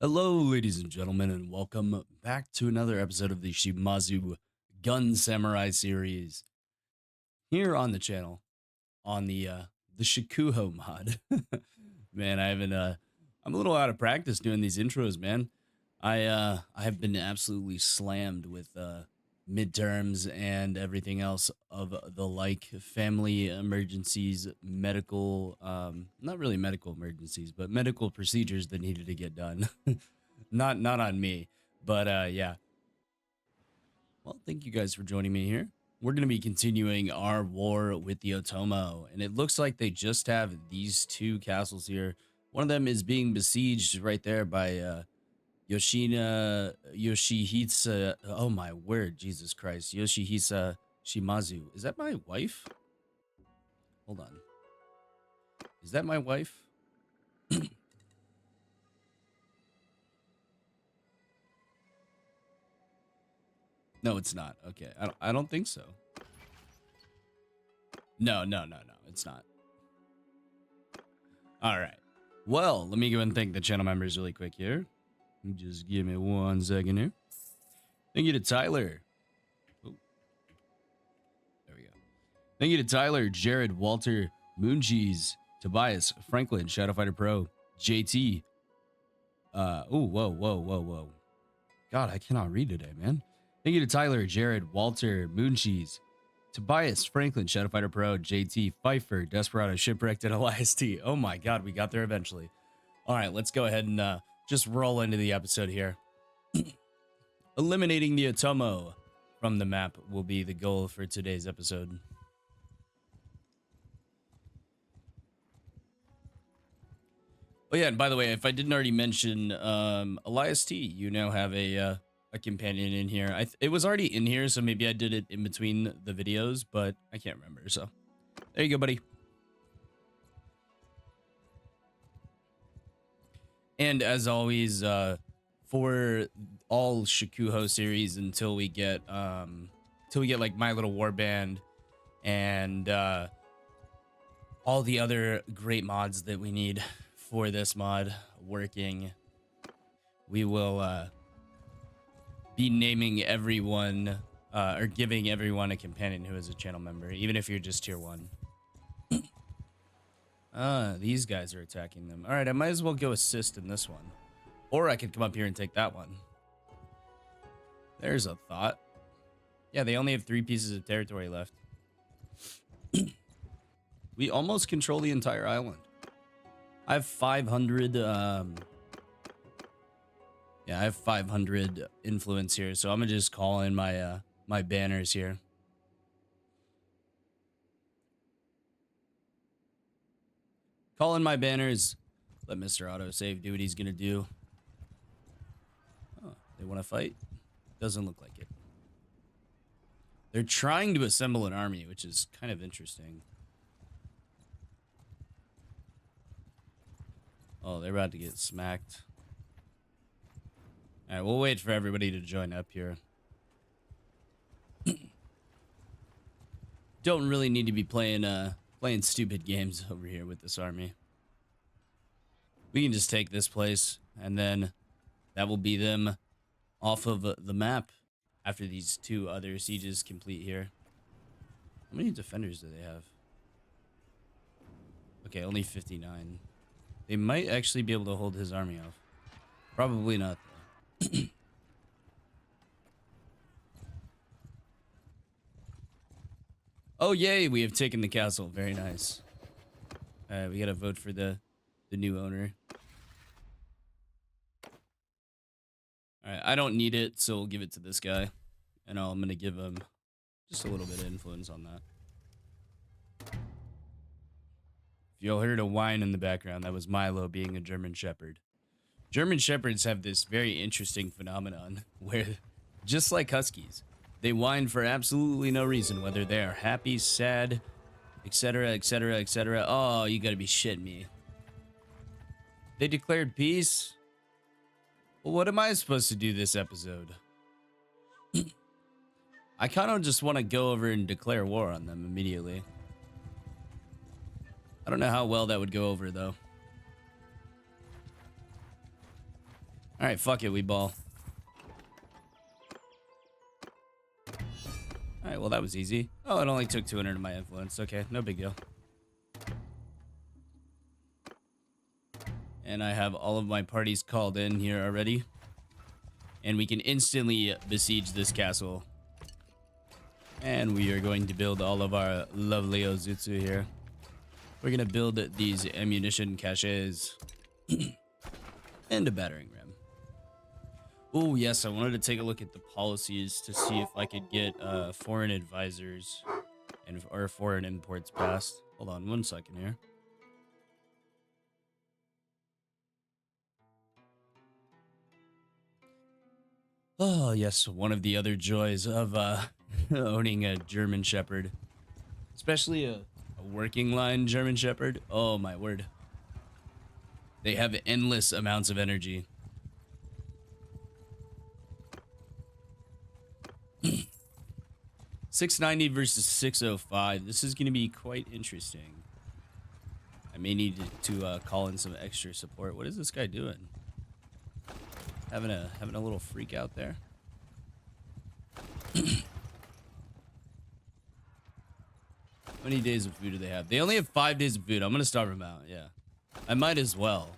Hello, ladies and gentlemen, and welcome back to another episode of the Shimazu Gun Samurai series here on the channel on the Shokuho mod. Man, I haven't I'm a little out of practice doing these intros, man. I have been absolutely slammed with midterms and everything else of the like family emergencies, medical not really medical emergencies, but medical procedures that needed to get done. Not on me, but yeah. Well, thank you guys for joining me here. We're going to be continuing our war with the Otomo, and it looks like they just have these two castles here. One of them is being besieged right there by Yoshihisa. Oh my word, Jesus Christ. Yoshihisa Shimazu. Is that my wife? Hold on. Is that my wife? No, it's not. Okay. I don't think so. No, it's not. All right. Well, let me go and thank the channel members really quick here. Just give me 1 second here. Thank you to Tyler. Oh, there we go. Thank you to Tyler, Jared, Walter, Mooncheese, Tobias, Franklin, Shadowfighter Pro, JT. Whoa. God, I cannot read today, man. Thank you to Tyler, Jared, Walter, Mooncheese, Tobias, Franklin, Shadowfighter Pro, JT, Pfeiffer, Desperado, Shipwrecked, and LIST. Oh my God, we got there eventually. All right, let's go ahead and just roll into the episode here. Eliminating the Otomo from the map will be the goal for today's episode. Oh yeah, and by the way, if I didn't already mention, Elias T, you now have a companion in here. It was already in here, so maybe I did it in between the videos, but I can't remember. So there you go, buddy. And as always, for all Shokuho series until we get like My Little Warband and all the other great mods that we need for this mod working, we will be naming everyone or giving everyone a companion who is a channel member, even if you're just tier 1. These guys are attacking them. All right, I might as well go assist in this one. Or I could come up here and take that one. There's a thought. Yeah, they only have 3 pieces of territory left. We almost control the entire island. I have 500, yeah, I have 500 influence here, so I'm gonna just call in my, my banners here. Call in my banners. Let Mr. Autosave do what he's gonna do. Oh, they want to fight? Doesn't look like it. They're trying to assemble an army, which is kind of interesting. Oh, they're about to get smacked. All right, we'll wait for everybody to join up here. Don't really need to be playing stupid games over here with this army. We can just take this place, and then that will be them off of the map after these 2 other sieges complete here. How many defenders do they have? Okay, only 59. They might actually be able to hold his army off. Probably not, though. Oh, yay, we have taken the castle. Very nice. We gotta vote for the new owner. Alright, I don't need it, so we'll give it to this guy. And I'm gonna give him just a little bit of influence on that. If y'all heard a whine in the background, that was Milo being a German Shepherd. German Shepherds have this very interesting phenomenon where, just like Huskies, they whine for absolutely no reason, whether they are happy, sad, etc., etc., etc. Oh, you gotta be shitting me. They declared peace? Well, what am I supposed to do this episode? I kind of just want to go over and declare war on them immediately. I don't know how well that would go over, though. All right, fuck it, we ball. All right, well, that was easy. Oh, it only took 200 of my influence. Okay, no big deal. And I have all of my parties called in here already. And we can instantly besiege this castle. And we are going to build all of our lovely Ozutsu here. We're going to build these ammunition caches. And a battering ram. Oh, yes, I wanted to take a look at the policies to see if I could get foreign advisors or foreign imports passed. Hold on 1 second here. Oh, yes, one of the other joys of owning a German Shepherd. Especially a working line German Shepherd. Oh, my word. They have endless amounts of energy. $690 versus $605. This is going to be quite interesting. I may need to call in some extra support. What is this guy doing? Having a little freak out there. How many days of food do they have? They only have 5 days of food. I'm gonna starve them out. Yeah, I might as well.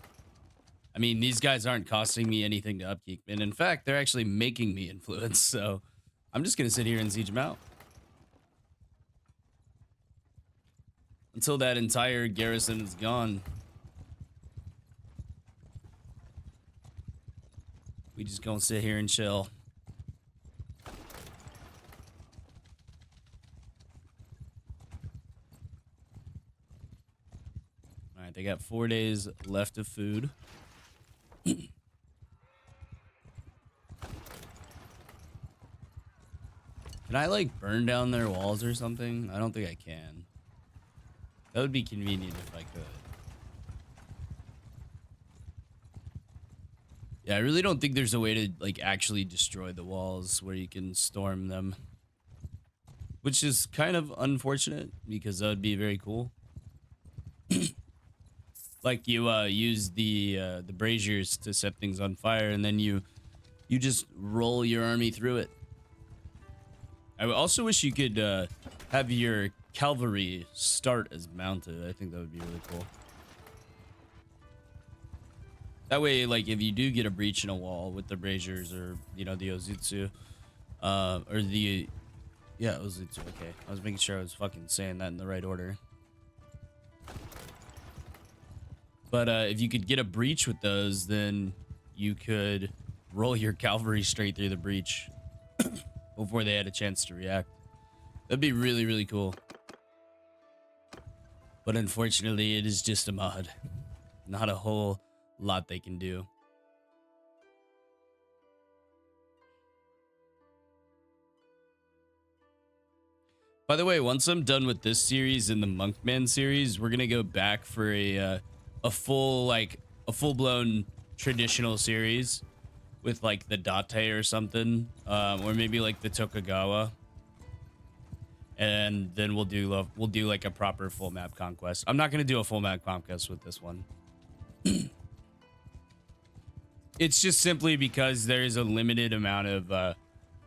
I mean, these guys aren't costing me anything to upkeep, and in fact, they're actually making me influence. So I'm just gonna sit here and siege them out until that entire garrison is gone. We just gonna sit here and chill. All right, they got 4 days left of food. Can I like burn down their walls or something? I don't think I can. That would be convenient if I could. Yeah, I really don't think there's a way to like actually destroy the walls where you can storm them. Which is kind of unfortunate because that would be very cool. Like you use the braziers to set things on fire and then you just roll your army through it. I also wish you could have your cavalry start as mounted. I think that would be really cool. That way, like, if you do get a breach in a wall with the braziers or, you know, the Ozutsu, or the, yeah, Ozutsu, okay. I was making sure I was fucking saying that in the right order. But if you could get a breach with those, then you could roll your cavalry straight through the breach before they had a chance to react. That'd be really, really cool. But unfortunately, it is just a mod. Not a whole lot they can do. By the way, once I'm done with this series and the Monkman series, we're gonna go back for a full-blown traditional series with like the Date or something, or maybe like the Tokugawa, and then we'll do like a proper full map conquest. I'm not gonna do a full map conquest with this one. It's just simply because there is a limited amount of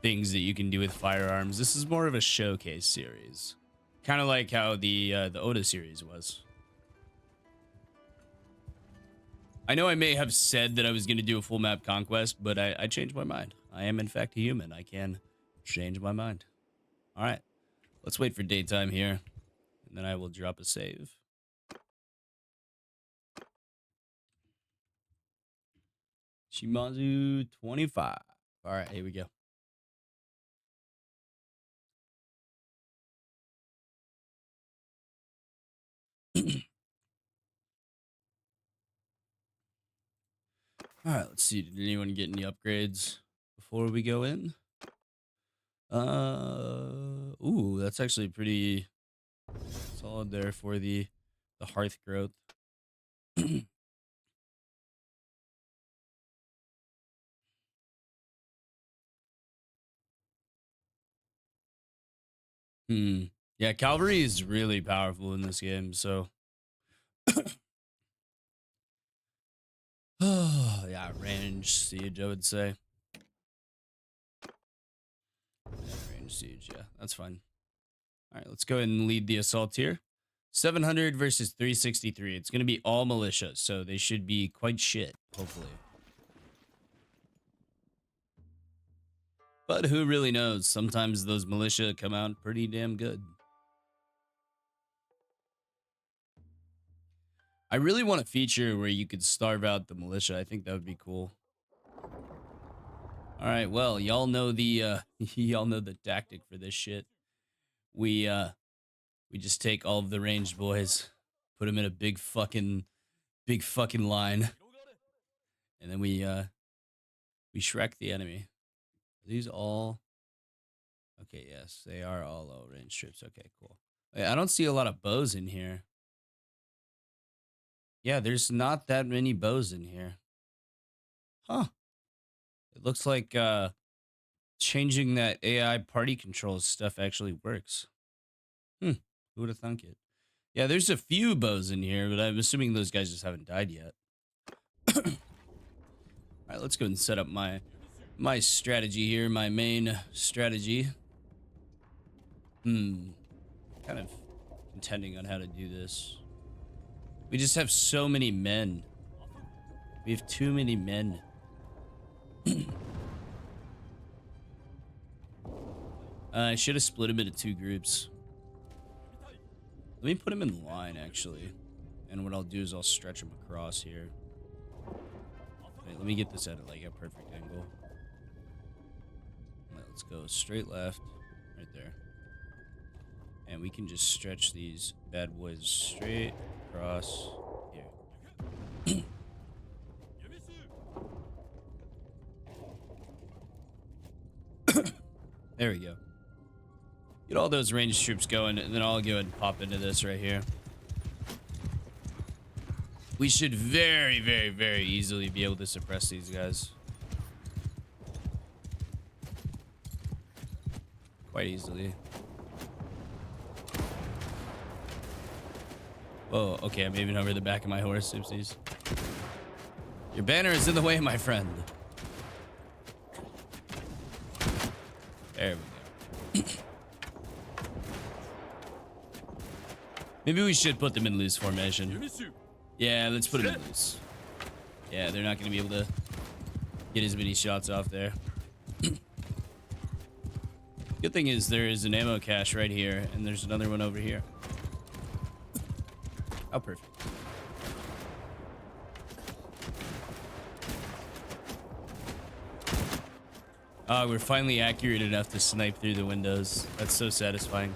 things that you can do with firearms. This is more of a showcase series, kind of like how the Oda series was. I know I may have said that I was going to do a full map conquest, but I changed my mind. I am in fact a human. I can change my mind. All right, let's wait for daytime here, and then I will drop a save. Shimazu 25. All right, here we go. All right, let's see. Did anyone get any upgrades before we go in? Ooh, that's actually pretty solid there for the hearth growth. Yeah, cavalry is really powerful in this game, so yeah, Yeah, range siege, I would say. Yeah, range siege, yeah, that's fine. All right, let's go ahead and lead the assault here. 700 versus 363. It's going to be all militia, so they should be quite shit, hopefully. But who really knows? Sometimes those militia come out pretty damn good. I really want a feature where you could starve out the militia. I think that would be cool. All right, well, y'all know the y'all know the tactic for this shit. We just take all of the ranged boys, put them in a big fucking line, and then we Shrek the enemy. Are these all? Okay, yes, they are all low range troops. Okay, cool. I don't see a lot of bows in here. Yeah, there's not that many bows in here. Huh. It looks like changing that AI party controls stuff actually works. Who would have thunk it? Yeah, there's a few bows in here, but I'm assuming those guys just haven't died yet. All right, let's go and set up my strategy here, my main strategy. Kind of contending on how to do this. We just have so many men. We have too many men. I should have split them into 2 groups. Let me put them in line, actually. And what I'll do is I'll stretch them across here. Wait, let me get this at like a perfect angle. Let's go straight left, right there. And we can just stretch these bad boys straight across here. There we go. Get all those ranged troops going, and then I'll go ahead and pop into this right here. We should very, very, very easily be able to suppress these guys. Quite easily. Whoa, okay, I'm aiming over the back of my horse, oopsies. Your banner is in the way, my friend. There we go. Maybe we should put them in loose formation. Yeah, let's put them in loose. Yeah, they're not going to be able to get as many shots off there. Good thing is there is an ammo cache right here, and there's another one over here. Oh, perfect. Oh, we're finally accurate enough to snipe through the windows. That's so satisfying.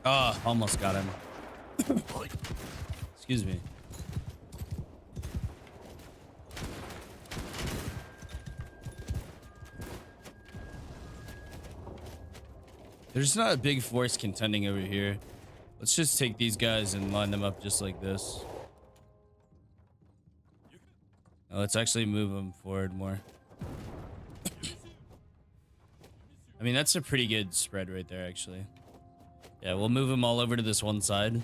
Oh, almost got him. Excuse me. There's not a big force contending over here. Let's just take these guys and line them up just like this. Now let's actually move them forward more. I mean, that's a pretty good spread right there, actually. Yeah, we'll move them all over to this one side,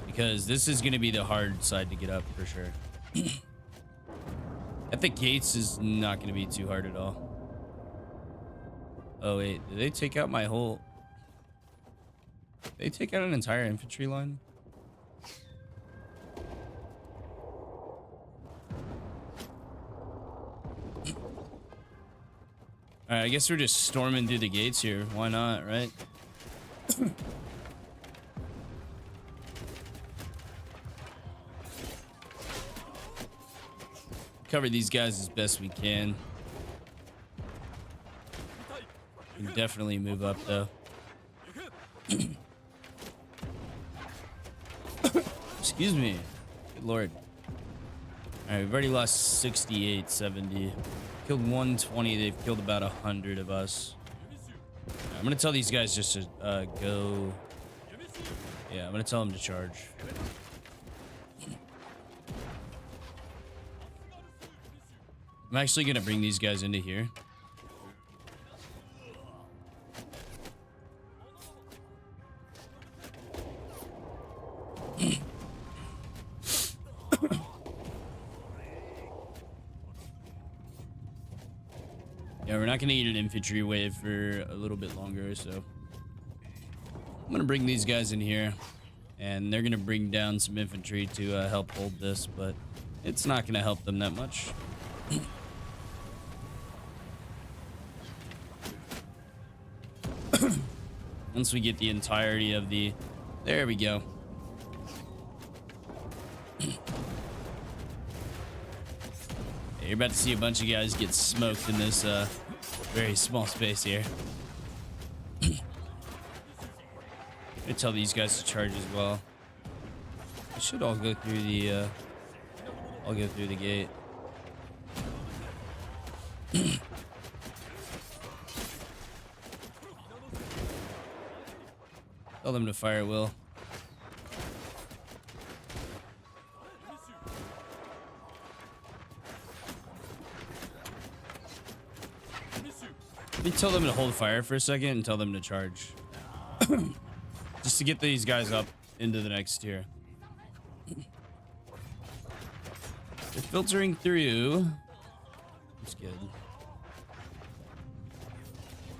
because this is going to be the hard side to get up for sure. At the gates is not going to be too hard at all. Oh, wait. Did they take out my whole... Did they take out an entire infantry line? Alright, I guess we're just storming through the gates here. Why not, right? Cover these guys as best we can. We can definitely move up, though. Excuse me. Good lord. All right, we've already lost 68, 70. Killed 120. They've killed about 100 of us. Right, I'm gonna tell these guys just to go. Yeah, I'm gonna tell them to charge. I'm actually gonna bring these guys into here. Yeah, we're not gonna need an infantry wave for a little bit longer, so I'm gonna bring these guys in here, and they're gonna bring down some infantry to help hold this, but it's not gonna help them that much. Once we get the entirety of the... There we go. Yeah, you're about to see a bunch of guys get smoked in this very small space here. I tell these guys to charge as well. They should all go through the I'll go through the gate. Tell them to fire, Will. Let me tell them to hold fire for a second and tell them to charge. Just to get these guys up into the next tier. They're filtering through. That's good.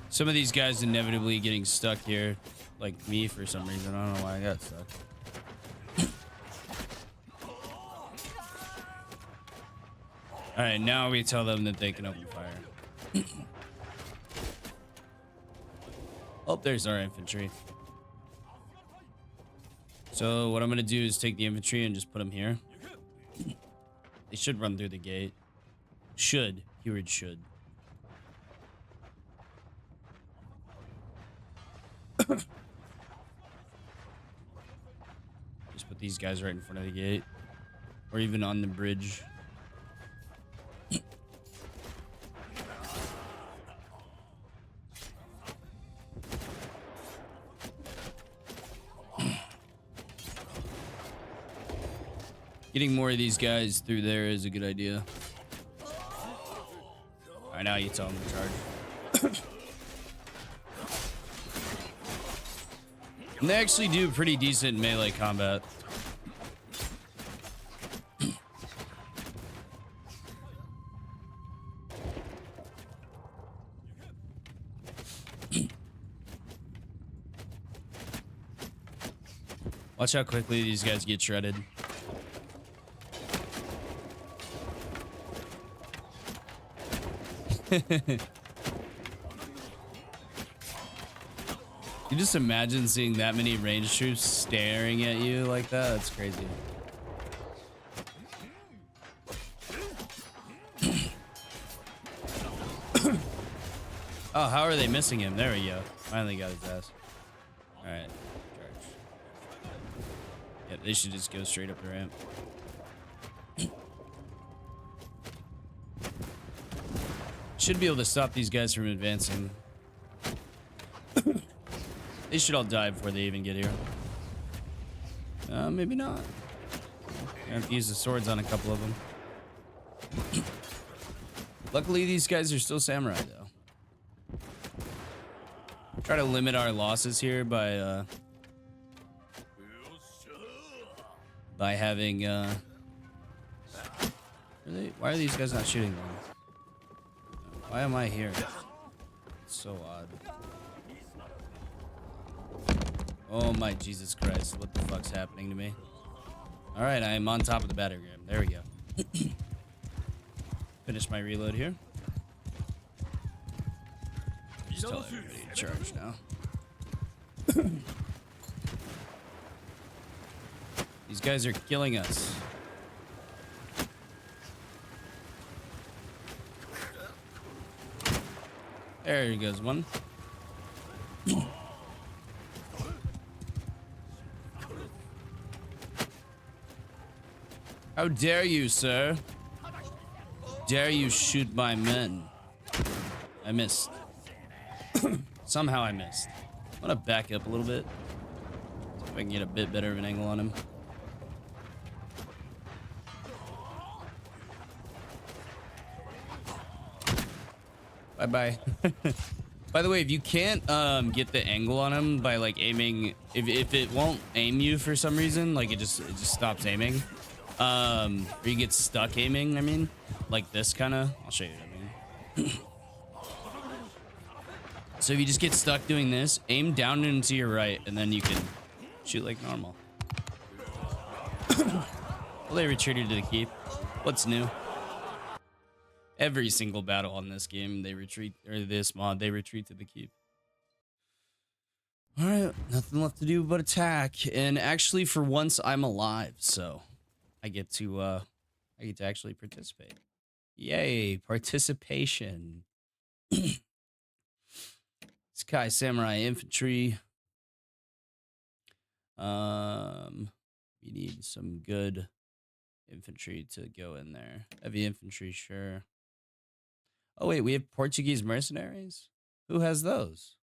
Some of these guys inevitably getting stuck here, like me for some reason. I don't know why I got stuck. All right, now we tell them that they can open fire. Oh, there's our infantry. So what I'm gonna do is take the infantry and just put them here. They should run through the gate. Should. Keyword should. Just put these guys right in front of the gate. Or even on the bridge. Getting more of these guys through there is a good idea. Alright, now you tell them to charge. And they actually do pretty decent melee combat. Watch how quickly these guys get shredded. You just imagine seeing that many ranged troops staring at you like that? That's crazy. Oh, how are they missing him? There we go. Finally got his ass. Alright. Charge. Yeah, they should just go straight up the ramp. Should be able to stop these guys from advancing. They should all die before they even get here. Maybe not. I have to use the swords on a couple of them. Luckily, these guys are still samurai, though. Try to limit our losses here by having why are these guys not shooting them? Why am I here? It's so odd. Oh my Jesus Christ, what the fuck's happening to me? Alright, I am on top of the battering ram. There we go. Finish my reload here. Just tell everybody to charge now. These guys are killing us. There goes one. How dare you, sir? dare you shoot my men? I missed. Somehow I missed. I'm gonna back up a little bit. See if I can get a bit better of an angle on him. Bye-bye. By the way, if you can't get the angle on him by like aiming, if it won't aim you for some reason, like it just stops aiming. Or you get stuck aiming, I mean, like this kind of, I'll show you what I mean. So if you just get stuck doing this, aim down and to your right, and then you can shoot like normal. Well, they retreated to the keep. What's new? Every single battle on this game, they retreat, or this mod, they retreat to the keep. All right, nothing left to do but attack. And actually, for once, I'm alive, so I get to actually participate. Yay, participation. Sky Samurai Infantry. We need some good infantry to go in there. Heavy infantry, sure. Oh wait, we have Portuguese mercenaries? Who has those?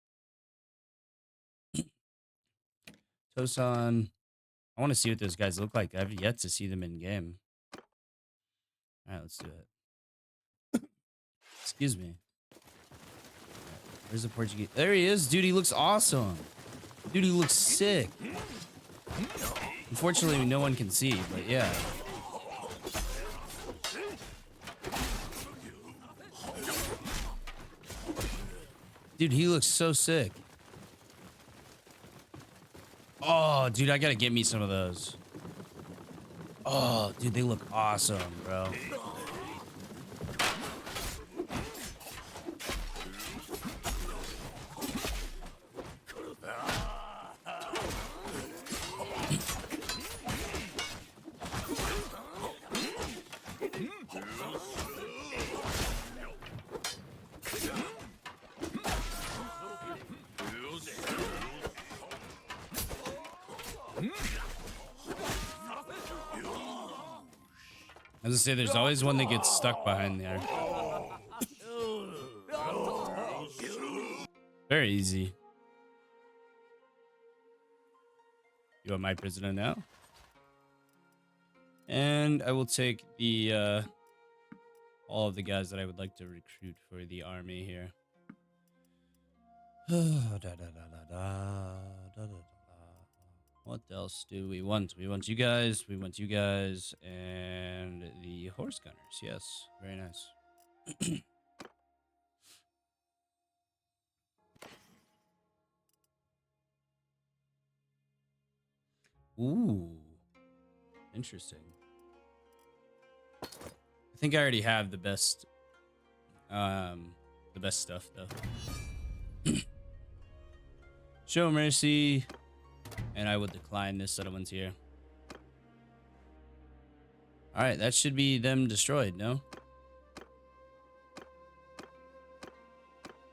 Tosan. I want to see what those guys look like. I've yet to see them in game. All right, let's do it. Excuse me. Where's the Portuguese? There he is. Dude, he looks awesome. Dude, he looks sick. Unfortunately, no one can see, but yeah. Dude, he looks so sick. Oh, dude, I gotta get me some of those. Oh, dude, they look awesome, bro. I was gonna say, there's always one that gets stuck behind there. Very easy. You want my prisoner now? And I will take the all of the guys that I would like to recruit for the army here. What else do we want? We want you guys. We want you guys. And the horse gunners. Yes. Very nice. Ooh. Interesting. I think I already have the best stuff though. Show mercy. And I would decline this settlement here. All right, that should be them destroyed, no?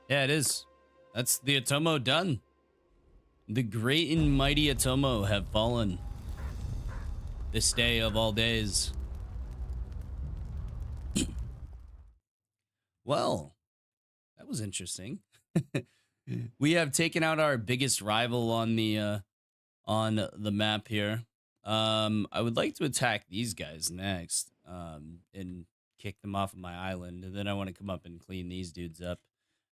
Yeah, it is. That's the Atomo done. The great and mighty Atomo have fallen. This day of all days. Well, that was interesting. We have taken out our biggest rival on the map here. I would like to attack these guys next, and kick them off of my island, and then I want to come up and clean these dudes up,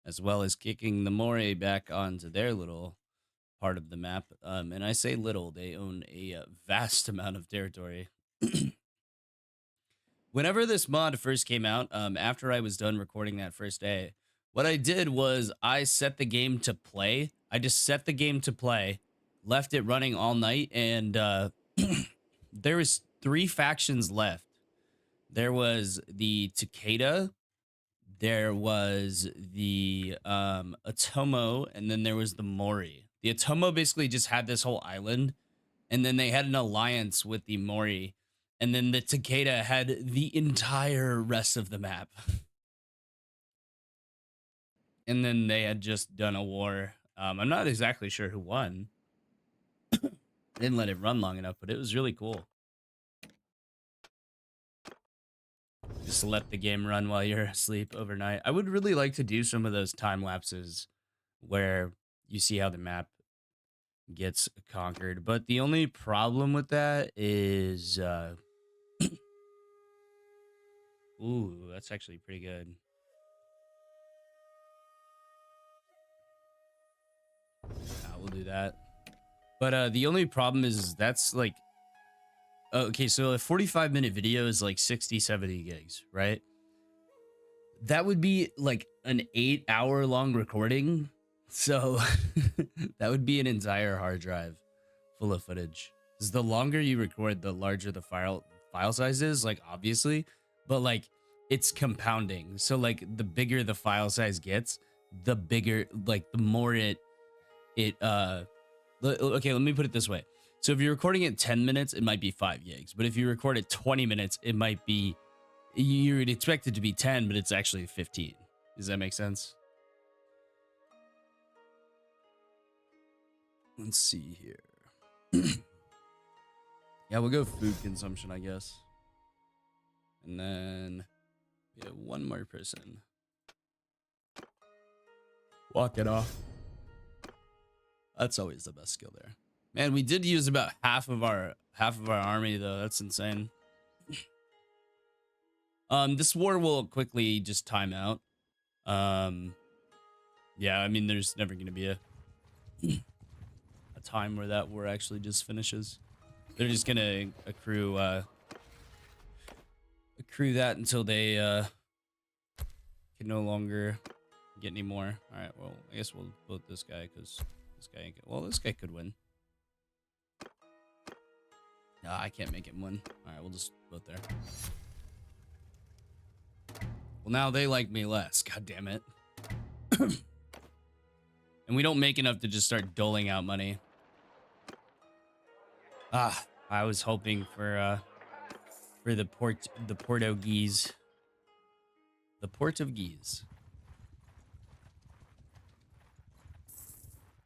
as well as kicking the Moray back onto their little part of the map. And I say little, they own a vast amount of territory. Whenever this mod first came out, after I was done recording that first day, what I did was I set the game to play. I just set the game to play, left it running all night, and there was 3 factions left. There was the Takeda, there was the Atomo, and then there was the Mori. The Atomo basically just had this whole island, and then they had an alliance with the Mori, and then the Takeda had the entire rest of the map. And then they had just done a war. I'm not exactly sure who won. Didn't let it run long enough, but it was really cool. just let the game run while you're asleep overnight. I would really like to do some of those time lapses where you see how the map gets conquered, but the only problem with that is ooh, that's actually pretty good. We'll do that. But the only problem is that's like okay, so a 45-minute video is like 60, 70 gigs, right? That would be like an 8-hour long recording. So that would be an entire hard drive full of footage. Because the longer you record, the larger the file size is, like obviously, but like it's compounding. So like the bigger the file size gets, the bigger, like the more okay, let me put it this way. So if you're recording it 10 minutes, it might be 5 gigs. But if you record it 20 minutes, it might be, you would expect it to be 10, but it's actually 15. Does that make sense? Let's see here. Yeah, we'll go food consumption, I guess. And then we have one more person. Walk it off. That's always the best skill there. Man, we did use about half of our army though. That's insane. This war will quickly just time out. Yeah, I mean, there's never gonna be a time where that war actually just finishes. They're just gonna accrue that until they can no longer get any more. All right, well, I guess we'll vote this guy because this guy ain't good. Well, this guy could win. No, I can't make him win. All right, we'll just vote there. Well, now they like me less. God damn it. And we don't make enough to just start doling out money. I was hoping for the Portuguese. The Port of Guise.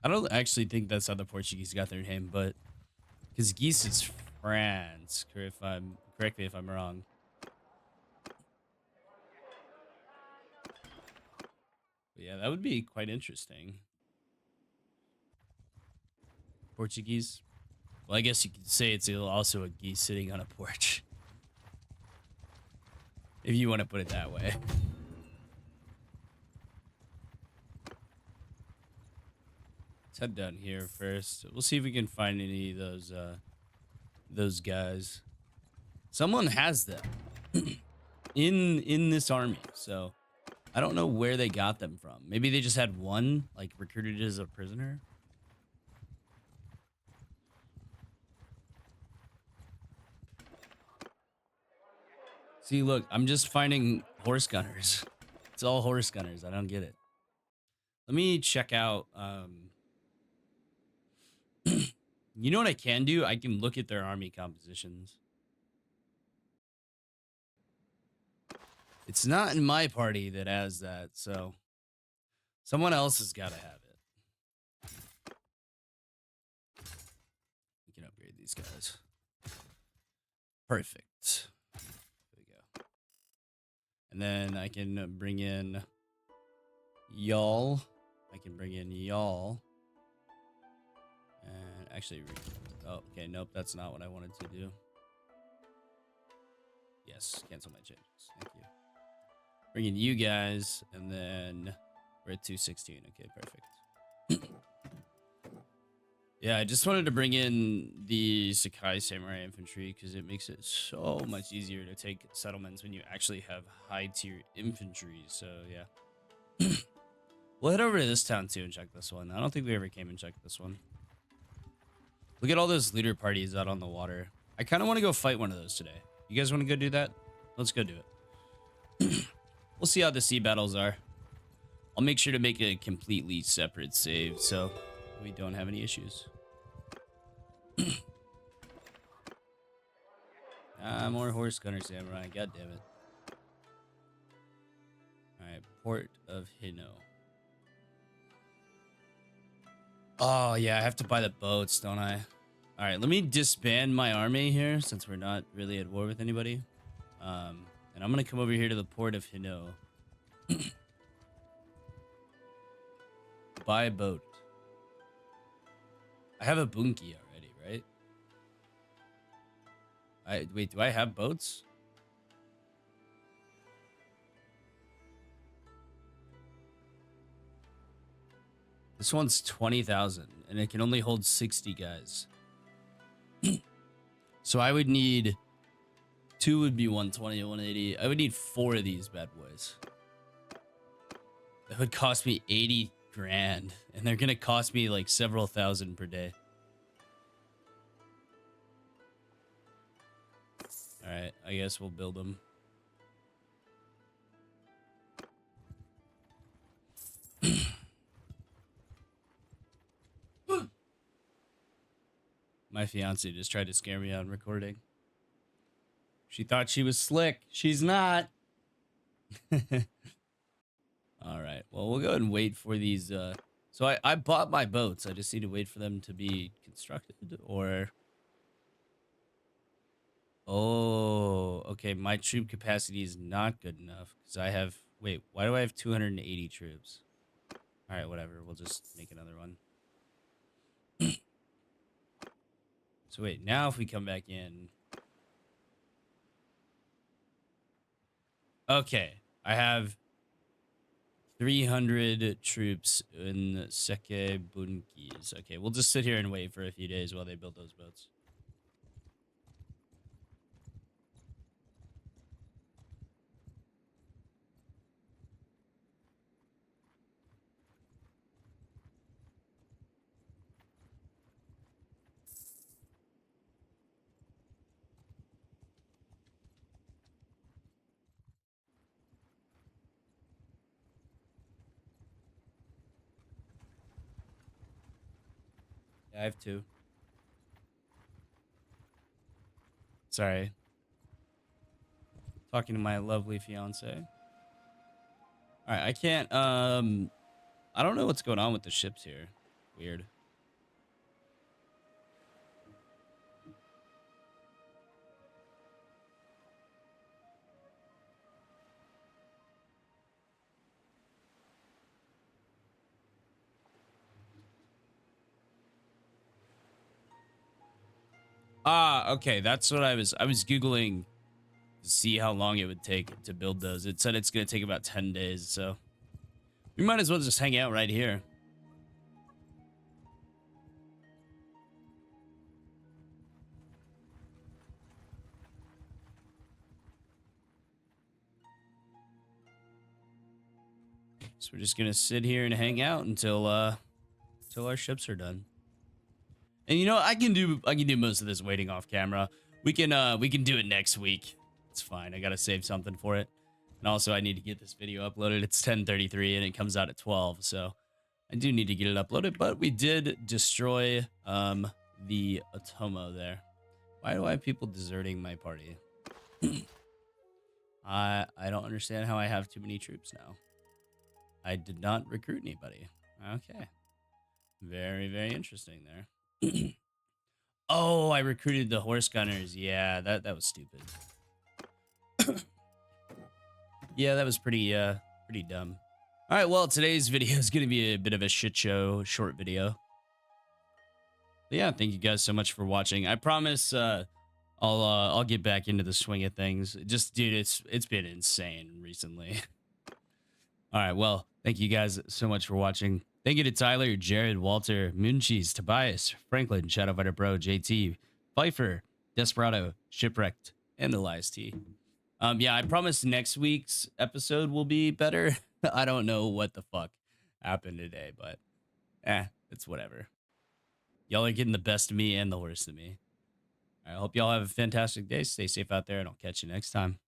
I don't actually think that's how the Portuguese got their name, but because Guise is France. Correct me if I'm wrong. But yeah, that would be quite interesting. Portuguese. Well, I guess you could say it's also a geese sitting on a porch. If you want to put it that way. Let's head down here first. We'll see if we can find any of those guys. Someone has them in this army, so I don't know where they got them from. Maybe they just had one, like, recruited as a prisoner. See, look, I'm just finding horse gunners. It's all horse gunners. I don't get it. Let me check out. You know what I can do? I can look at their army compositions. It's not in my party that has that, so someone else has got to have it. We can upgrade these guys. Perfect. And then I can bring in y'all. And actually, oh, okay, nope, that's not what I wanted to do. Yes, cancel my changes. Thank you. Bring in you guys, and then we're at 216. Okay, perfect. Yeah, I just wanted to bring in the Sakai Samurai Infantry because it makes it so much easier to take settlements when you actually have high-tier infantry. So, yeah. We'll head over to this town, too, and check this one. I don't think we ever came and checked this one. Look at all those leader parties out on the water. I kind of want to go fight one of those today. You guys want to go do that? Let's go do it. We'll see how the sea battles are. I'll make sure to make a completely separate save so we don't have any issues. More horse gunner samurai. God damn it. Alright, Port of Hino. Oh, yeah, I have to buy the boats, don't I? Alright, let me disband my army here since we're not really at war with anybody. And And I'm going to come over here to the port of Hino. Buy a boat. I have a bunki already, right? Wait, do I have boats? This one's 20,000 and it can only hold 60 guys. So I would need 2 would be 120, 180. I would need 4 of these bad boys. That would cost me 80 grand and they're going to cost me like several thousand per day. All right, I guess we'll build them. My fiance just tried to scare me on recording. She thought she was slick. She's not. All right. Well, we'll go ahead and wait for these. So I bought my boats. I just need to wait for them to be constructed or... Oh, okay. My troop capacity is not good enough because I have... Wait, why do I have 280 troops? All right, whatever. We'll just make another one. So wait, now if we come back in... Okay, I have 300 troops in Seke Bunkis. Okay, we'll just sit here and wait for a few days while they build those boats. Yeah, I have 2. Sorry. Talking to my lovely fiance. All right, I can't, I don't know what's going on with the ships here. Weird. Ah, okay, that's what I was Googling to see how long it would take to build those. It said it's going to take about 10 days, so we might as well just hang out right here. So we're just going to sit here and hang out until our ships are done. And you know, I can do most of this waiting off camera. We can do it next week. It's fine. I got to save something for it. And also I need to get this video uploaded. It's 10:33 and it comes out at 12, so I do need to get it uploaded, but we did destroy the Otomo there. Why do I have people deserting my party? I don't understand how I have too many troops now. I did not recruit anybody. Okay. Very, very interesting there. Oh, I recruited the horse gunners. Yeah, that was stupid. Yeah, that was pretty dumb. All right, well, today's video is going to be a bit of a shit show, short video. But yeah, thank you guys so much for watching. I promise I'll get back into the swing of things. Just dude, it's been insane recently. All right, well, thank you guys so much for watching. Thank you to Tyler, Jared, Walter, Mooncheese, Tobias, Franklin, Shadowfighter Bro, JT, Pfeiffer, Desperado, Shipwrecked, and Elias T. Yeah, I promise next week's episode will be better. I don't know what the fuck happened today, but it's whatever. Y'all are getting the best of me and the worst of me. I hope y'all have a fantastic day. Stay safe out there, and I'll catch you next time.